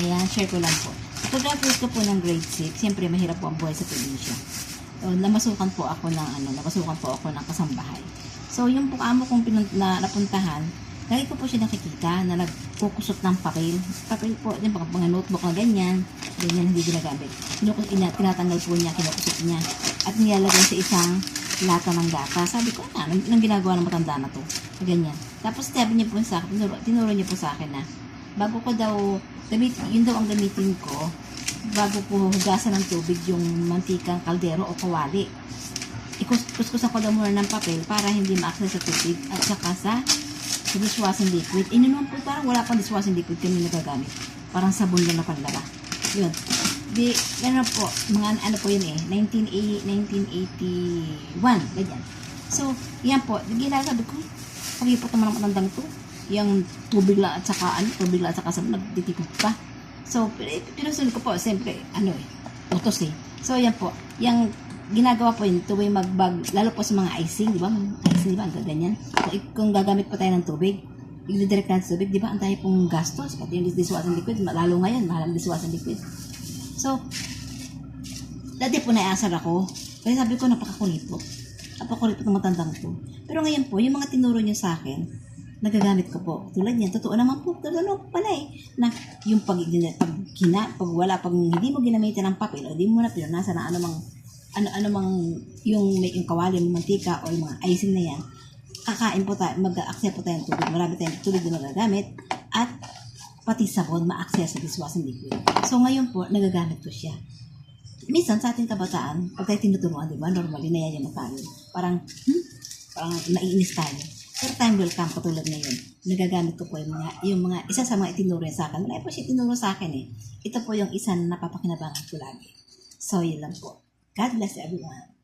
Ayan, share ko lang po. Pag-graduate ko po ng grade 6, siyempre mahirap po ang buhay sa probinsya. So, namasukan po ako ng kasambahay. So, yung po amo kong napuntahan, lagi ko po siya nakikita na nagkukusot ng papel. Papel po, yung mga notebook na ganyan hindi ginagamit. Tinatanggal po niya, kinukusot niya. At nilalagay sa isang lata ng gata. Sabi ko, nang ginagawa ng matanda na to. Ganyan. Tapos sabi niya po sa akin, tinuro niya po sa akin na, bago ko daw, yun daw ang gamitin ko, bago ko hugasan ng tubig yung mantikang kaldero o kawali. Ikuskusan ko daw muna ng papel para hindi ma-access sa tubig at saka sa dishwashing liquid. Naman po, parang wala pang dishwashing liquid kami nagagamit. Parang sabon lang na panlaba. Yun. Ano po, mga ano po yun 1981. Ganyan. So, yan po. Ginasabi ko, pag-ipot naman ang matandang to. Yung tubig lang at saka sabon, nagtitipid pa. So, pinusunod ko po, siyempre, utos So, yan po. Yung ginagawa po yun, tuwing magbag, lalo po sa mga icing, di ba? Icing, di ba? Ang ganyan. So, kung gagamit pa tayo ng tubig, i-direct natin sa tubig, di ba? Ang tayo pong gastos, pati yung dishwashing liquid, lalo ngayon, mahal ang dishwashing liquid. So, dati po naiasar ako, kasi sabi ko, napakakulipot ng matandang to. Pero ngayon po, yung mga tinuro niya sa akin, nagagamit ko po. Tulad niyan, totoo naman po, pala na yung pag hindi mo ginamitan ng papel, o di mo na pinunasa na ano mang yung kawali, yung mantika, o yung mga icing na yan, kakain po tayo, mag-accept po tayo ng tubig. Marami tayong tubig na magagamit, at pati sabon, ma-access sa dishwashing liquid. So, ngayon po, nagagamit ko siya. Minsan, sa ating kabataan, pag tayo tinuturuan, di ba, normally na yan yung tayo. Parang naiinis tayo. Pero time will come, katulad na yun. Nagagamit ko po yung mga isa sa mga itinuro sa akin. Wala po siya itinuro sa akin Ito po yung isa na napapakinabangan ko lagi. So, yun lang po. God bless everyone.